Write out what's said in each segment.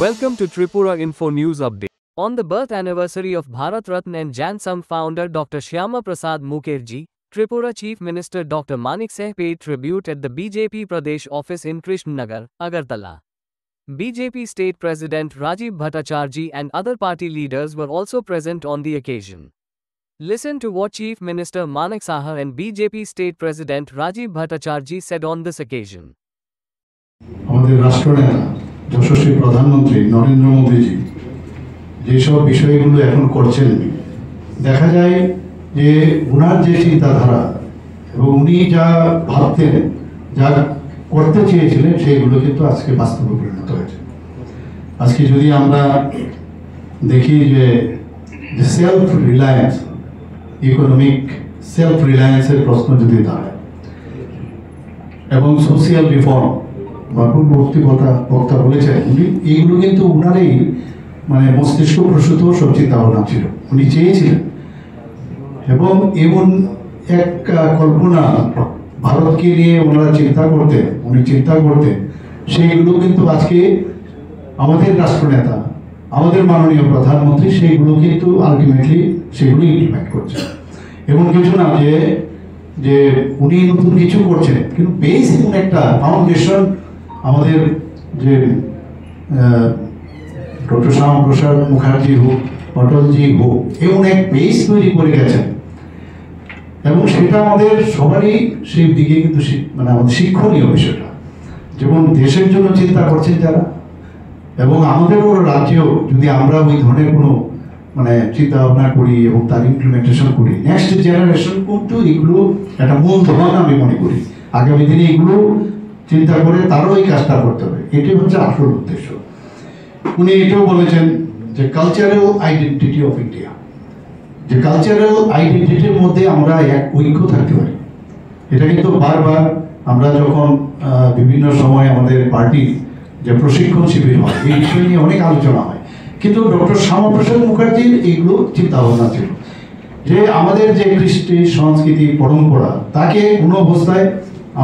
Welcome to Tripura Info News Update. On the birth anniversary of Bharat Ratna and Jansam founder Dr. Shyama Prasad Mukherjee, Tripura Chief Minister Dr. Manik Saha paid tribute at the BJP Pradesh office in Krishnanagar, Agartala. BJP State President Rajiv Bhattacharjee and other party leaders were also present on the occasion. Listen to what Chief Minister Manik Saha and BJP State President Rajiv Bhattacharjee said on this occasion. যশস্বী প্রধানমন্ত্রী নরেন্দ্র মোদীজি যেসব বিষয়গুলো এখন করছেন দেখা যায় যে ওনার যে চিন্তাধারা এবং উনি যা ভাবতেন যা করতে চেয়েছিলেন সেইগুলো কিন্তু আজকে বাস্তবে পরিণত হয়েছে। আজকে যদি আমরা দেখি যে সেলফ রিলায়েন্স ইকোনমিক সেলফ রিলায়েন্সের প্রশ্ন যদি দাঁড়ায় এবং সোশিয়াল রিফর্ম পূর্ববর্তী বক্তা বলেছেন এইগুলো কিন্তু উনারই মস্তিষ্ক প্রসূত সব চিন্তা ভাবনা ছিল, উনি চেয়েছিলেন এবং এমন এক কল্পনা ভারতকে নিয়ে ওনারা উনি চিন্তা করতেন সেইগুলো কিন্তু আজকে আমাদের রাষ্ট্রনেতা আমাদের মাননীয় প্রধানমন্ত্রী সেইগুলো কিন্তু আলটিমেটলি সেগুলো ইমপ্লিমেন্ট করছেন। এমন কিছু না যে উনি নতুন কিছু করছেন, কিন্তু বেস এমন একটা ফাউন্ডেশন আমাদের যে ডক্টর শ্যামা প্রসাদ মুখার্জি হোক অটলজি হোক এমন এক বেস তৈরি করে গেছেন এবং সেটা আমাদের সবারই সেই দিকে কিন্তু আমাদের শিক্ষণীয় বিষয়টা, যেমন দেশের জন্য চিন্তা করছেন যারা এবং আমাদেরও রাজ্যেও যদি আমরা ওই ধরনের কোনো চিন্তা ভাবনা করি এবং তার ইমপ্লিমেন্টেশন করি, নেক্সট জেনারেশন কিন্তু এগুলো একটা মূল ধন আমি মনে করি আগামী দিনে এগুলো চিন্তা করে তারও এই কাজটা করতে হবে, এটাই হচ্ছে আসল উদ্দেশ্য। উনি এটাও বলেছেন যে কালচারাল আইডেন্টিটি অফ ইন্ডিয়া, যে কালচারাল আইডেন্টিটির মধ্যে আমরা এক ঐক্য থাকতে পারি। এটা কিন্তু বারবার আমরা যখন বিভিন্ন সময় আমাদের পার্টির যে প্রশিক্ষণ শিবির হয় এই বিষয় নিয়ে অনেক আলোচনা হয়, কিন্তু ডক্টর শ্যামাপ্রসাদ মুখার্জির এইগুলো চিন্তা ভাবনা ছিল যে আমাদের যে কৃষ্টি সংস্কৃতি পরম্পরা তাকে কোনো অবস্থায়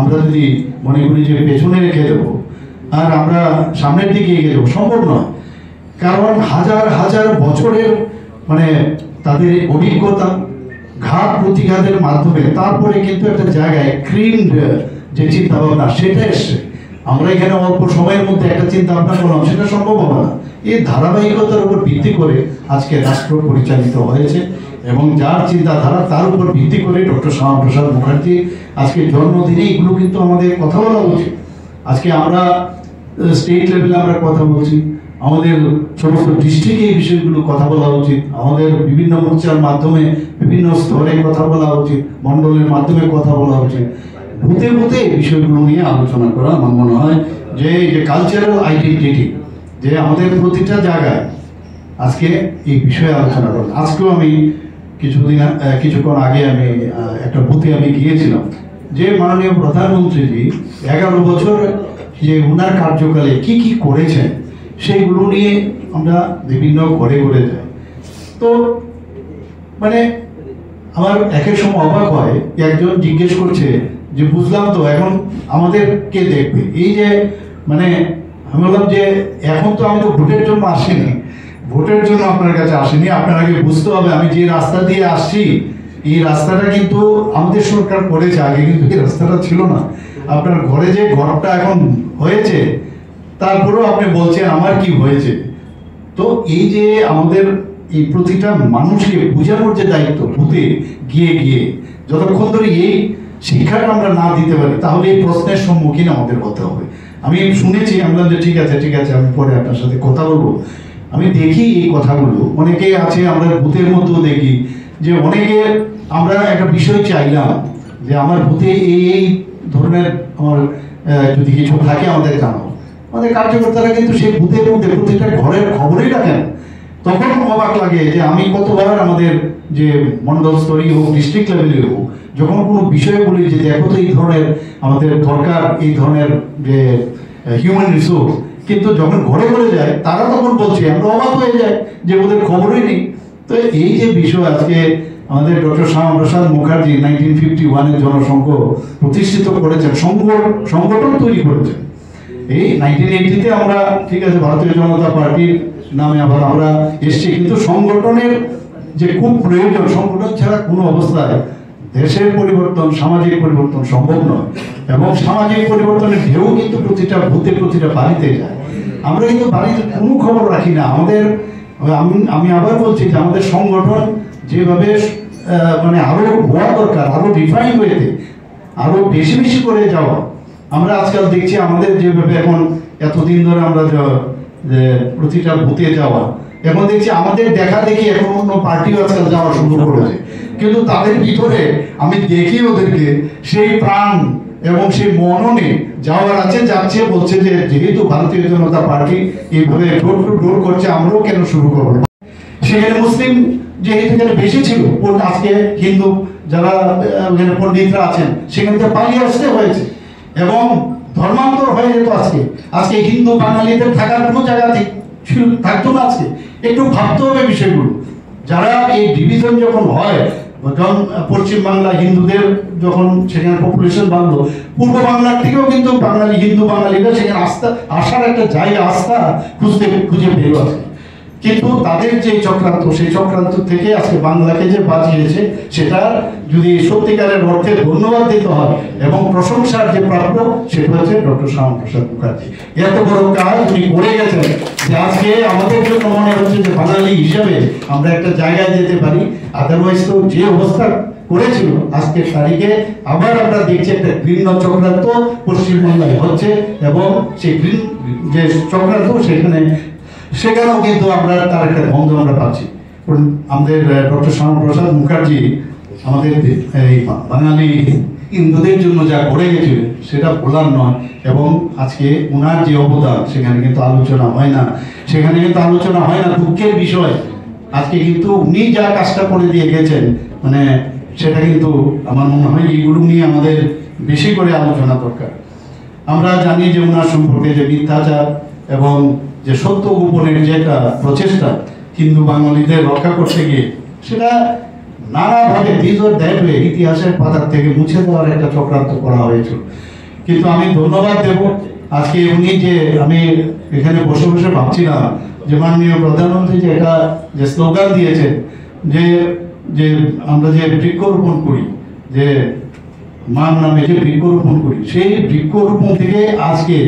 আমরা যদি মনে করি যে পেছনে রেখে দেবো আর আমরা সামনের দিকে এগিয়ে যাবো, সম্ভব নয়। কারণ হাজার হাজার বছরের তাদের অভিজ্ঞতা ঘাত প্রতিঘাতের মাধ্যমে তারপরে কিন্তু একটা জায়গায় ক্রিমড যে চিন্তা ভাবনা সেটা এসছে। আমরা এখানে অল্প সময়ের মধ্যে একটা চিন্তা ভাবনা করলাম, সেটা সম্ভব হবে না। এই ধারাবাহিকতার উপর ভিত্তি করে আজকে রাষ্ট্র পরিচালিত হয়েছে এবং যার চিন্তাধারা তার উপর ভিত্তি করে ডক্টর শ্যামাপ্রসাদ মুখার্জি আজকে জন্মদিনে এগুলো কিন্তু আমাদের কথা বলা উচিত। আজকে আমরা স্টেট লেভেলে আমরা কথা বলছি, আমাদের সমস্ত ডিস্ট্রিক্টে এই বিষয়গুলো কথা বলা উচিত, আমাদের বিভিন্ন মোর্চার মাধ্যমে বিভিন্ন স্তরে কথা বলা উচিত, মণ্ডলের মাধ্যমে কথা বলা উচিত। বুথে বুথে এই বিষয়গুলো নিয়ে আলোচনা করা আমার মনে হয় যে কালচারাল আইডেন্টিটি যে আমাদের প্রতিটা জায়গায় আজকে এই বিষয়ে আলোচনা করা। আজকেও আমি কিছুক্ষণ আগে আমি একটা বুথে আমি গিয়েছিলাম যে মাননীয় প্রধানমন্ত্রীজি 11 বছর যে ওনার কার্যকালে কি কি করেছেন সেইগুলো নিয়ে আমরা বিভিন্ন ঘরে ঘরে যাই। তো আমার একের সময় অবাক হয়, একজন জিজ্ঞেস করছে যে বুঝলাম তো এখন আমাদের কে দেখবে, এই যে আমি বললাম যে এখন তো আমি তো ভোটের জন্য আসিনি, ভোটের জন্য আপনার কাছে আসেনি, আপনার আগে বুঝতে হবে আমি যে রাস্তা দিয়ে আসছি এই রাস্তাটা কিন্তু আমাদের সরকার করেছে, আগে কিন্তু এই রাস্তাটা ছিল না। আপনার ঘরে যে ঘরটা এখন হয়েছে তারপরেও আপনি বলছেন আমার কি হয়েছে। তো এই যে আমাদের এই প্রতিটা মানুষকে বোঝানোর যে দায়িত্ব বুথে গিয়ে গিয়ে যতক্ষণ ধরে এই শিক্ষাটা আমরা না দিতে পারি তাহলে এই প্রশ্নের সম্মুখীন আমাদের হতে হবে। আমি শুনেছি, আমরা যে ঠিক আছে আমি পরে আপনার সাথে কথা বলবো। আমি দেখি এই কথাগুলো অনেকে আছে, আমরা বুথের মধ্যেও দেখি যে অনেকে আমরা একটা বিষয় চাইলাম যে আমার বুথে এই ধরনের আমার যদি কিছু থাকে আমাদের জানাও, আমাদের কার্যকর্তারা কিন্তু সেই বুথের মধ্যে প্রতিটা ঘরের খবরই রাখেন। তখন অবাক লাগে যে আমি কতবার আমাদের যে মন্ডল স্তরই হোক ডিস্ট্রিক্ট লেভেলে হোক যখন কোনো বিষয় বলি যে দেখো তো এই ধরনের আমাদের দরকার এই ধরনের যে হিউম্যান রিসোর্স, কিন্তু যখন ঘরে ঘরে যায় তারা তখন বলছে আমরা অবাক হয়ে যায় যে ওদের খবরই নেই। তো এই যে বিষয় আজকে আমাদের ডক্টর শ্যামাপ্রসাদ মুখার্জি 1951 জনসংঘ প্রতিষ্ঠিত করেছেন, সংগঠন তৈরি করেছেন এই 1980-তে আমরা ঠিক আছে ভারতীয় জনতা পার্টির নামে আবার আমরা এসেছি, কিন্তু সংগঠনের যে খুব প্রয়োজন, সংগঠন ছাড়া কোনো অবস্থায় দেশের পরিবর্তন, সামাজিক পরিবর্তন সম্ভব নয়। এবং সামাজিক পরিবর্তনের ঢেউ কিন্তু প্রতিটা ভূতে, প্রতিটা বাড়িতে যায়। আমরা কিন্তু বাড়িতে কোনো খবর রাখি না। আমাদের আমি আবার বলছি যে আমাদের সংগঠন যেভাবে মানে আরো হওয়া দরকার, আরো রিফাইন ওয়েতে, আরো বেশি বেশি করে যাওয়া। আমরা আজকাল দেখছি আমাদের যেভাবে এখন এতদিন ধরে আমরা যে প্রতিটা বুথে যাওয়া, এখন দেখছি আমাদের দেখা দেখি এখন অন্য পার্টিও আজকাল যাওয়া শুরু করেছে, কিন্তু তাদের ভিতরে আমি দেখি ওদেরকে সেই প্রাণ এবং সেই মননে যাওয়ার আছে, যাচ্ছে, বলছে যে যেহেতু ভারতীয় জনতা পার্টি এইভাবে ডোর টু ডোর করছে, আমরাও কেন শুরু করবো। সেখানে মুসলিম যেহেতু এখানে বেশি ছিল, আজকে হিন্দু যারা এখানে পণ্ডিতরা আছেন সেখান থেকে পালিয়ে আসতে হয়েছে এবং ধর্মান্তর হয়ে যেত। আজকে হিন্দু বাঙালিদের থাকার কোনো জায়গা থাকতো না। আজকে একটু ভাবতে হবে বিষয়গুলো। যারা এই ডিভিশন যখন হয়, যখন পশ্চিম বাংলা হিন্দুদের যখন সেখানে পপুলেশন বাড়লো, পূর্ব বাংলার থেকেও কিন্তু বাঙালি হিন্দু বাঙালিরা সেখানে আসার একটা জায়গা, আস্থা খুঁজে পেল আছে। কিন্তু তাদের যে চক্রান্ত, সেই চক্রান্ত থেকে আজকে বাংলাকে যে বাঁচিয়েছে, সেটা যদি সত্যিকারের অর্থে ধন্যবাদ দিতে হয় এবং প্রশংসার যে প্রাপ্য, সেটা হচ্ছে ডক্টর শ্যামাপ্রসাদ মুখার্জি। এত বড় কাজ উনি করে গেছেন যে আজকে আমাদের জন্য মনে হচ্ছে যে বাঙালি হিসাবে আমরা একটা জায়গায় যেতে পারি। আদারওয়াইজ তো যে অবস্থা করেছিল, আজকের তারিখে আবার আমরা দেখছি একটা ভিন্ন চক্রান্ত পশ্চিমবাংলায় হচ্ছে এবং সেই যে চক্রান্ত সেখানেও কিন্তু আমরা তার একটা গন্ধ আমরা পাচ্ছি। আমাদের ডক্টর শ্যামাপ্রসাদ মুখার্জি আমাদের এই বাঙালি হিন্দুদের জন্য যা করে গেছে সেটা বলার নয়। এবং আজকে ওনার যে অবদান সেখানে কিন্তু আলোচনা হয় না, দুঃখের বিষয়। আজকে কিন্তু উনি যা কাজটা করে দিয়ে গেছেন, মানে সেটা কিন্তু আমার মনে হয় এইগুলো নিয়ে আমাদের বেশি করে আলোচনা দরকার। আমরা জানি যে ওনার সম্পর্কে যে মিথ্যাচার এবং যে সত্য গোপনের যে একটা প্রচেষ্টা হিন্দু বাঙালিদের রক্ষা করতে গিয়ে, সেটা নানাভাবে ইতিহাসের পাতার থেকে মুছে দেওয়ার একটা চক্রান্ত করা হয়েছিল। কিন্তু আমি ধন্যবাদ দেব আজকে উনি আমি এখানে বসে বসে ভাবছিলাম যে মাননীয় প্রধানমন্ত্রী যে স্লোগান দিয়েছেন যে আমরা যে বৃক্ষরোপণ করি, যে মার নামে যে বৃক্ষরোপণ করি, সেই বৃক্ষরোপণ থেকে আজকে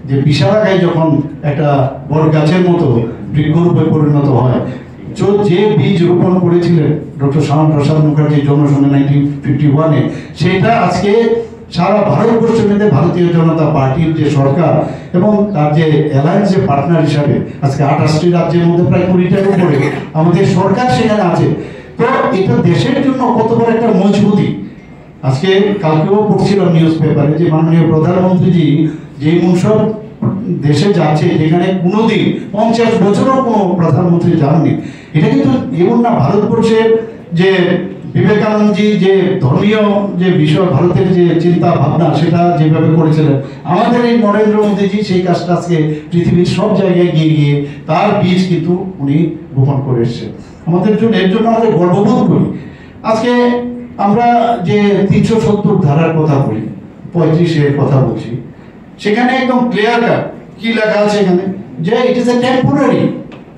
যে বিশালাকায় যখন একটা বড় গাছের মতো বৃক্ষরূপে পরিণত হয়, যে বীজ রোপণ করেছিলেন ডক্টর শ্যামাপ্রসাদ মুখার্জি জনসংঘে 1951-এ, সেটা আজকে সারা ভারতবর্ষের মধ্যে ভারতীয় জনতা পার্টির যে সরকার এবং তার যে অ্যালায়েন্স যে পার্টনার হিসাবে আজকে 28টি রাজ্যের মধ্যে প্রায় 20টার উপরে আমাদের সরকার সেখানে আছে। তো এটা দেশের জন্য কত বড় একটা মজবুতি। আজকে কালকেও পড়ছিলাম নিউজ পেপারে যে মাননীয় প্রধানমন্ত্রীজি যে সব দেশে যাচ্ছে যেখানে কোনোদিন 50 বছরও কোনো প্রধানমন্ত্রী যাননি। এটা কিন্তু এমন না, ভারতবর্ষের যে বিবেকানন্দজি যে ধর্মীয় যে বিষয়, ভারতের যে চিন্তা ভাবনা, সেটা যেভাবে করেছিলেন, আমাদের এই নরেন্দ্র মোদীজি সেই কাজটা আজকে পৃথিবীর সব জায়গায় গিয়ে তার বীজ কিন্তু উনি বপন করে এসেছেন। এর জন্য আমাদের গর্ববোধ করি। আজকে আমরা যে 370 ধারার কথা বলি, 35-এর কথা বলছি, সেখানে একদম ক্লিয়ার কাট কি লেখা আছে এখানে যে ইট ইজ এ টেম্পোরারি,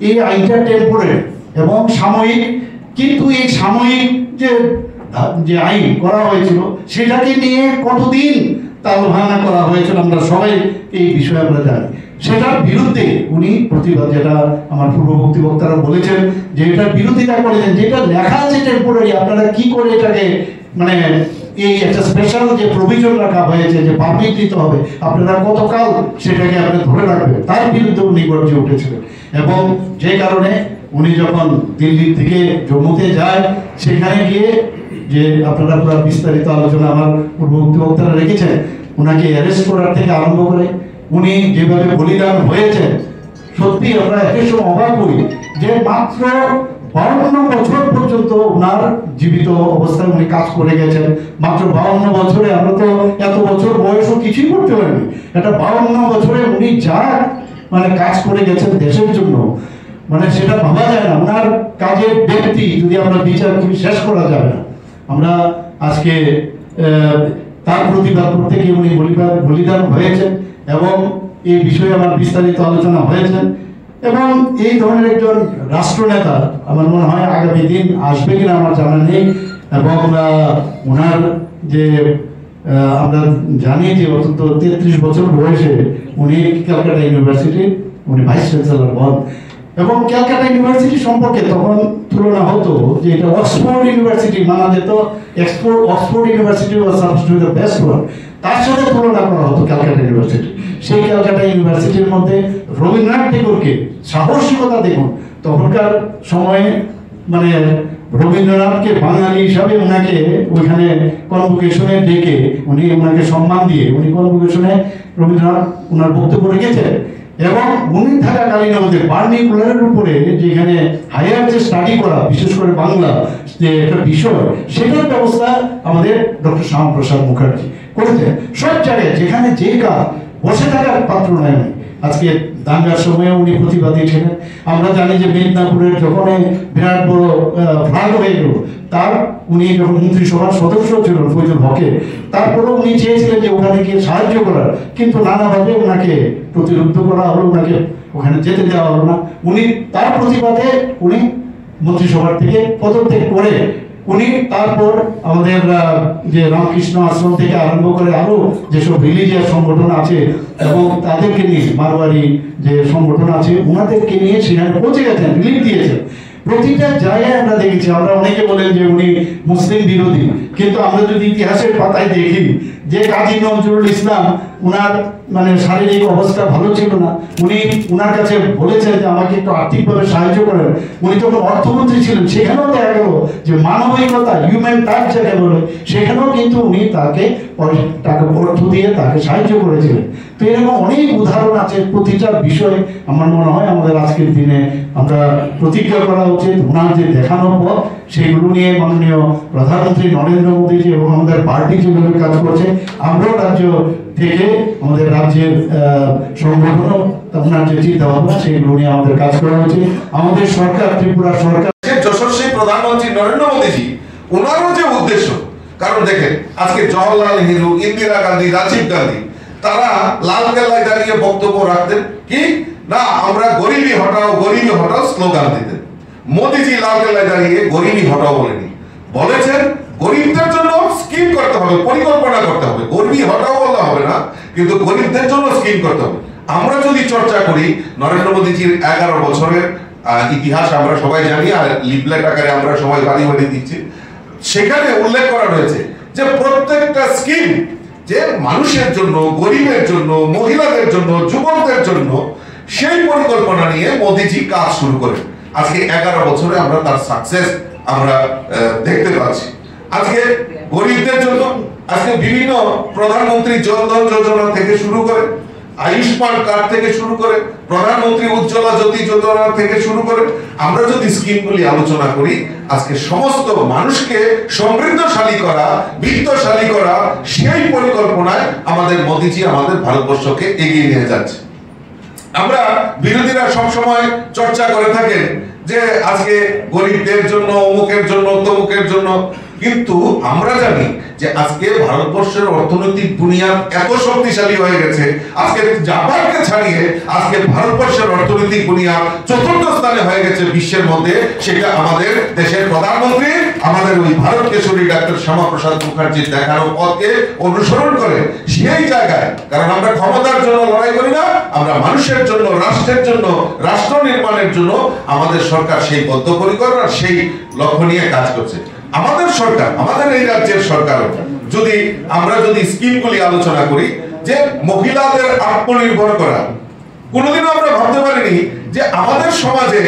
এই আইনটা টেম্পোরারি এবং সাময়িক। কিন্তু এই সাময়িক যে আইন করা হয়েছিল সেটাকে নিয়ে কতদিন তালভাঙা করা হয়েছিল আমরা সবাই এই বিষয়ে আমরা জানি। সেটার বিরুদ্ধে উনি প্রতিবাদ, যেটা আমার পূর্ববর্তী বক্তারা বলেছেন যে এটার বিরোধিতা করেছেন, যেটা লেখা আছে টেম্পোরারি, আপনারা কি করে এটাকে মানে এই একটা স্পেশাল যে প্রভিশন রাখা হয়েছে যে পাবলিক দিতে হবে, আপনারা কতকাল সেটাকে আপনি ধরে রাখবেন, তার বিরুদ্ধে উনি গর্জে উঠেছিলেন। এবং যে কারণে উনি যখন দিল্লি থেকে জম্মুতে যায়, সেখানে গিয়ে যে আপনারা পুরো বিস্তারিত আলোচনা আমার পূর্ববর্তী বক্তারা রেখেছেন, ওনাকে অ্যারেস্ট করার থেকে আরম্ভ করে উনি যেভাবে বলিদান হয়েছেন, সত্যি আমরা একই সময় অবাক হই যে মাত্র 52 বছর পর্যন্ত ওনার জীবিত অবস্থায় উনি কাজ করে গেছেন। মাত্র 52 বছরে, আমরা তো এত বছর বয়সও কিছুই করতে পারিনি, এটা 52 বছরে উনি যা মানে কাজ করে গেছেন দেশের জন্য, মানে সেটা ভাবা যায় না। ওনার কাজের ব্যক্তি যদি আমরা বিচার করি শেষ করা যাবে না। আমরা আজকে তার প্রতিবাদ করতে গিয়ে উনি বলিদান হয়েছেন এবং এই বিষয়ে আমার বিস্তারিত আলোচনা হয়েছে। এবং এই ধরনের একজন রাষ্ট্রনেতা আমার মনে হয় আগামী দিন আসবে কিনা আমার জানা নেই। এবং ওনার যে আমরা জানি যে অন্তত 33 বছর বয়সে উনি ক্যালকাটা ইউনিভার্সিটির উনি ভাইস চ্যান্সেলর হন। এবং ক্যালকাটা ইউনিভার্সিটি সম্পর্কে তখন তুলনা হতো যে এটা অক্সফোর্ড ইউনিভার্সিটি মানা যেত, Oxford university was supposed to B the best one, তার সাথে তুলনা করা হতো ক্যালকাটা ইউনিভার্সিটি। সেই ক্যালকাটা ইউনিভার্সিটির মধ্যে রবীন্দ্রনাথ ঠাকুরকে সাহসিকতা দেখুন, তখনকার সময়ে মানে রবীন্দ্রনাথকে বাঙালি হিসাবে ওনাকে ওইখানে কনভোকেশনে ডেকে উনি ওনাকে সম্মান দিয়ে উনি কনভোকেশনে রবীন্দ্রনাথ ওনার বক্তব্য রেখেছেন। এবং উনি থাকাকালীন আমাদের পার্টিকুলারের উপরে যেখানে হায়ার যে স্টাডি করা, বিশেষ করে বাংলা যে একটা বিষয়, সেটার ব্যবস্থা আমাদের ডক্টর শ্যামাপ্রসাদ মুখার্জি করেছেন। সব জায়গায় যেখানে যে কাজ বসে থাকার পাত্র নয়। আজকে দাঙ্গার সময় উনি প্রতিবাদী ছিলেন। আমরা জানি যে মেদিনীপুরের যখন বিরাট বড় ফ্লাড হয়ে গেল, তার উনি যখন মন্ত্রিসভার সদস্য ছিলেন ফজল হকে, তারপরেও উনি চেয়েছিলেন যে ওখানে গিয়ে সাহায্য করার, কিন্তু নানাভাবে ওনাকে প্রতিরোধ করা হলো, ওনাকে ওখানে যেতে দেওয়া হলো না। উনি তার প্রতিবাদে উনি মন্ত্রিসভার থেকে পদত্যাগ করে উনি তারপর আমাদের যে রামকৃষ্ণ আশ্রম থেকে আরম্ভ করে আরো যেসব রিলিজিয়াস সংগঠন আছে এবং তাদেরকে নিয়ে মারওয়ারি যে সংগঠন আছে ওনাদেরকে নিয়ে সেখানে পৌঁছে গেছেন, রিলিফ দিয়েছেন। প্রতিটা জায়গায় আমরা দেখেছি। আমরা অনেকে বলেন যে উনি মুসলিম বিরোধী, কিন্তু আমরা যদি ইতিহাসের পাতায় দেখি যে কাজী নজরুল ইসলাম উনার মানে শারীরিক অবস্থা ভালো ছিল না, উনি উনার কাছে বলেছেন যে আমাকে একটু আর্থিকভাবে সাহায্য করেন। উনি তখন অর্থমন্ত্রী ছিলেন, সেখানেও দেখা গেল যে মানবিকতা, হিউম্যান টাচ যাকে বলে, সেখানেও কিন্তু উনি তাকে টাকা অর্থ দিয়ে তাকে সাহায্য করেছিলেন। তো এরকম অনেক উদাহরণ আছে। প্রতিটা বিষয় আমার মনে হয় আমাদের আজকের দিনে আমরা প্রতিজ্ঞা করা উচিত। ওনার যে দেখানো পথ সেগুলো নিয়ে মাননীয় প্রধানমন্ত্রী নরেন্দ্র মোদীজি এবং আমাদের পার্টি যেভাবে কাজ করছে, আমরাও রাজ্য থেকে আমাদের রাজ্যের সংগঠনও ওনার যে চিন্তা ভাবনা সেগুলো নিয়ে আমাদের কাজ করা উচিত। আমাদের সরকার, ত্রিপুরা সরকার, যশস্বী প্রধানমন্ত্রী নরেন্দ্র মোদীজি ওনারও যে উদ্দেশ্য, কারণ দেখেন আজকে জওহরলাল নেহরু, ইন্দিরা গান্ধী, রাজীব গান্ধী তারা লালকেল্লায় দাঁড়িয়ে বক্তব্য রাখতেন কি না, আমরা গরিবি হটাও স্লোগান দিতেন। মোদীজি লালকেল্লায় দাঁড়িয়ে গরিবি হটাও বলেনি, বলেছেন গরিবদের জন্য স্কিম করতে হবে, পরিকল্পনা করতে হবে। গরিবি হটাও বললে হবে না, কিন্তু গরিবদের জন্য স্কিম করতে হবে। আমরা যদি চর্চা করি নরেন্দ্র মোদীজির 11 বছরের ইতিহাস আমরা সবাই জানি, আর লিফলেট আকারে আমরা সবাই বাড়ি বাড়ি দিচ্ছি, সেখানে উল্লেখ করা রয়েছে যে প্রত্যেকটা স্কিম যে মানুষের জন্য, গরিবের জন্য, মহিলাদের জন্য, যুবকদের জন্য, সেই পরিকল্পনা নিয়ে মোদীজি কাজ শুরু করেন। আজকে 11 বছরে আমরা তার সাকসেস আমরা দেখতে পাচ্ছি। আজকে গরিবদের জন্য আজকে বিভিন্ন প্রধানমন্ত্রী জনধন যোজনা থেকে শুরু করে, আয়ুষ্মান কার্ড থেকে শুরু করে, প্রধানমন্ত্রী উজ্জ্বলা জ্যোতি যোজনা থেকে শুরু করে আমরা যদি স্কিমগুলি আলোচনা করি, আজকে সমস্ত মানুষকে সমৃদ্ধশালী করা, বিত্তশালী করা, সেই পরিকল্পনায় আমাদের মোদীজি আমাদের ভারতবর্ষকে এগিয়ে নিয়ে যাচ্ছে। আমরা বিরোধীরা সবসময় চর্চা করে থাকেন যে আজকে গরিবদের জন্য, অমুকের জন্য, তমুকের জন্য, কিন্তু আমরা জানি যে আজকে ভারতবর্ষের অর্থনৈতিক বুনিয়াদ এত শক্তিশালী হয়ে গেছে, আজকে জাপানকে ছাড়িয়ে আজকে ভারতবর্ষের অর্থনৈতিক বুনিয়াদ 4র্থ স্থানে হয়ে গেছে বিশ্বের মধ্যে। সেটা আমাদের দেশের প্রধানমন্ত্রী, আমাদের ওই ভারত কেশরী ডাক্তার শ্যামাপ্রসাদ মুখার্জির দেখানো পথকে অনুসরণ করে সেই জায়গায়, কারণ আমরা ক্ষমতার জন্য লড়াই করি না, আমরা মানুষের জন্য, রাষ্ট্রের জন্য, রাষ্ট্র নির্মাণের জন্য আমাদের সরকার সেই বদ্ধপরিকর আর সেই লক্ষ্য নিয়ে কাজ করছে। আমাদের সরকার, আমাদের এই রাজ্যের সরকার যদি আমরা স্কিমগুলি আলোচনা করি, যে মহিলাদের আত্মনির্ভর করা, কোনোদিনও আমরা ভাবতে পারিনি যে আমাদের সমাজে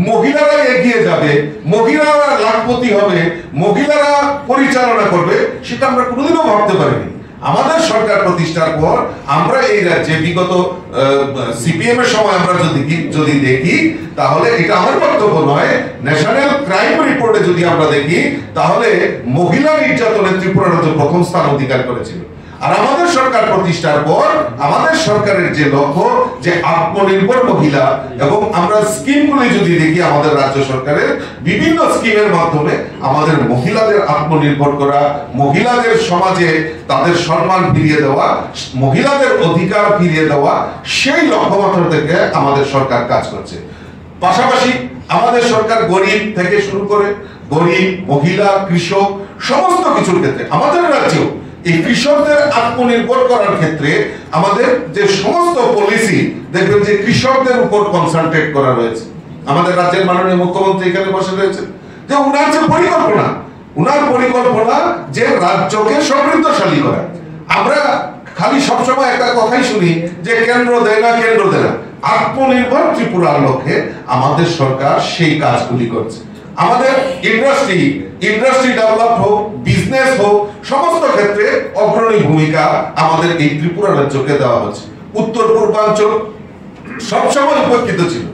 মহিলারা এগিয়ে যাবে, মহিলারা লাখপতি হবে, মহিলারা পরিচালনা করবে, সেটা আমরা কোনোদিনও ভাবতে পারিনি। আমাদের সরকার প্রতিষ্ঠার পর আমরা এই রাজ্যে বিগত সিপিএম এর সময় আমরা যদি দেখি, তাহলে এটা আমার বক্তব্য নয়, ন্যাশনাল ক্রাইম রিপোর্টে যদি আমরা দেখি, তাহলে মহিলা নির্যাতনে ত্রিপুরা রাজ্য 1ম স্থান অধিকার করেছিল। আর আমাদের সরকার প্রতিষ্ঠার পর আমাদের সরকারের যে লক্ষ্য যে আত্মনির্ভর মহিলা, এবং আমরা স্কিমগুলি যদি দেখি আমাদের রাজ্য সরকারের বিভিন্ন স্কিমের মাধ্যমে আমাদের মহিলাদের আত্মনির্ভর করা, মহিলাদের সমাজে তাদের সম্মান ফিরিয়ে দেওয়া, মহিলাদের অধিকার ফিরিয়ে দেওয়া, সেই লক্ষ্যমাত্রা থেকে আমাদের সরকার কাজ করছে। পাশাপাশি আমাদের সরকার গরিব থেকে শুরু করে গরিব, মহিলা, কৃষক সমস্ত কিছুর ক্ষেত্রে আমাদের রাজ্যেও এই কৃষকদের আত্মনির্ভর করার ক্ষেত্রে আমাদের যে সমস্ত পলিসি দেখবেন যে কৃষকদের উপর কনসেন্ট্রেট করা রয়েছে। আমাদের রাজ্যের মাননীয় মুখ্যমন্ত্রী এখানে বসে রয়েছে, যে উনার যে পরিকল্পনা যে রাজ্যকে সমৃদ্ধশালী করা। আমরা খালি সবসময় একটা কথাই শুনি যে কেন্দ্র দেয় না। আত্মনির্ভর ত্রিপুরার লক্ষ্যে আমাদের সরকার সেই কাজগুলি করছে। আমাদের ইন্ডাস্ট্রি ডেভেলপ হোক, বিজনেস হোক, সমস্ত ক্ষেত্রে অগ্রণী ভূমিকা আমাদের এই ত্রিপুরা রাজ্যকে দেওয়া হচ্ছে। উত্তর পূর্বাঞ্চল সবসময় উপেক্ষিত ছিল।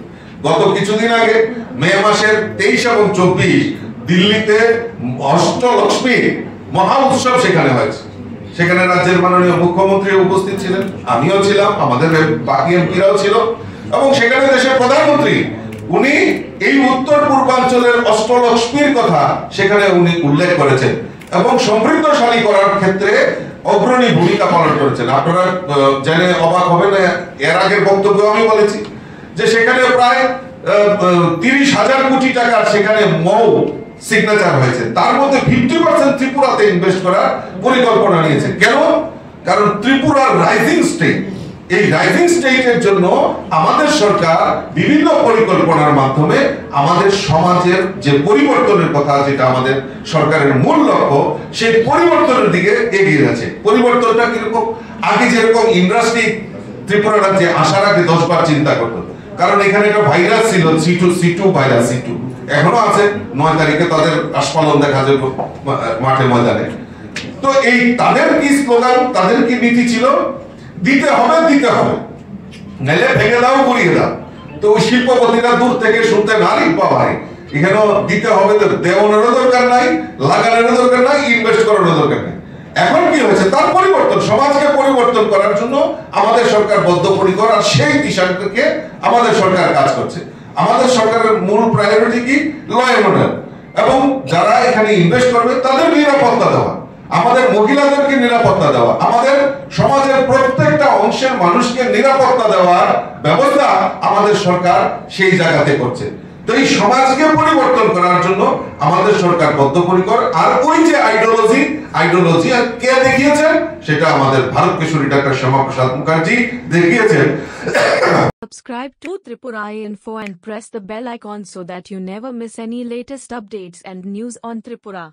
গত কিছুদিন আগে মে মাসের 23 এবং 24 দিল্লিতে অষ্টলক্ষ্মী মহা উৎসব সেখানে হয়েছে। সেখানে রাজ্যের মাননীয় মুখ্যমন্ত্রী উপস্থিত ছিলেন, আমিও ছিলাম, আমাদের বাকি এমপিরাও ছিল, এবং সেখানে দেশের প্রধানমন্ত্রী উনি এই উত্তর পূর্বাঞ্চলের অষ্টলক্ষ্মীর কথা সেখানে উনি উল্লেখ করেছেন এবং সমৃদ্ধশালী করার ক্ষেত্রে অগ্রণী ভূমিকা পালন করেছেন। আপনারা জেনে অবাক হবেন, এর আগের বক্তব্য আমি বলেছি যে সেখানে প্রায় 30,000 কোটি টাকা সেখানে মৌ সিগনেচার হয়েছে, তার মধ্যে 50% ত্রিপুরাতে ইনভেস্ট করার পরিকল্পনা নিয়েছে। কেন? কারণ ত্রিপুরার রাইজিং স্টেট, এই রাইজিং স্টেটের জন্য আমাদের সরকার বিভিন্ন পরিকল্পনার মাধ্যমে আমাদের সমাজের যে পরিবর্তনের কথা, যেটা আমাদের সরকারের মূল লক্ষ্য, সেই পরিবর্তনের দিকে এগিয়ে যাচ্ছে। পরিবর্তনটা কিরকম? আগে যেরকম ইন্ডাস্ট্রি ত্রিপুরা রাজ্যে আসার আগে 10 বার চিন্তা করতো, কারণ এখানে একটা ভাইরাস ছিল, C2 ভাইরাস, C2 এখনো আছে। 9 তারিখে তাদের আস্ফালন দেখা যাবে মাঠে ময়দানে। তো এই তাদের কি স্লোগান, তাদের কি নীতি ছিল? দিতে হবে, নাইলে ভেঙে দাও, গুড়িয়ে দাও। তো ওই শিল্পপতিরা দূর থেকে শুনতে নারী পাওয়াই, এখানে দিতে হবে, দেওয়ানোরও দরকার নাই, লাগানোরও দরকার নাই, ইনভেস্ট করানোর দরকার নাই। এখন কি হয়েছে? তার পরিবর্তন, সমাজকে পরিবর্তন করার জন্য আমাদের সরকার বদ্ধপরিকর, আর সেই দিশা থেকে আমাদের সরকার কাজ করছে। আমাদের সরকারের মূল প্রায়োরিটি কি? ল এন্ড অর্ডার, এবং যারা এখানে ইনভেস্ট করবে তাদের নিরাপত্তা দেওয়া, আমাদের মহিলাদেরকে নিরাপত্তা দেওয়া, আমাদের সমাজের প্রত্যেকটা অংশের মানুষকে নিরাপত্তা দেওয়ার ব্যবস্থা আমাদের সরকার সেই জায়গাতে করছে। তো এই সমাজকে পরিবর্তন করার জন্য আমাদের সরকার বদ্ধপরিকর। আর ওই যে আইডিওলজি কে দেখিয়েছেন? সেটা আমাদের ভারত কেশরী ডাক্তার শ্যামাপ্রসাদ মুখার্জি দেখিয়েছেন। Subscribe to Tripura Info and press the bell icon so that you never miss any latest updates and news on Tripura.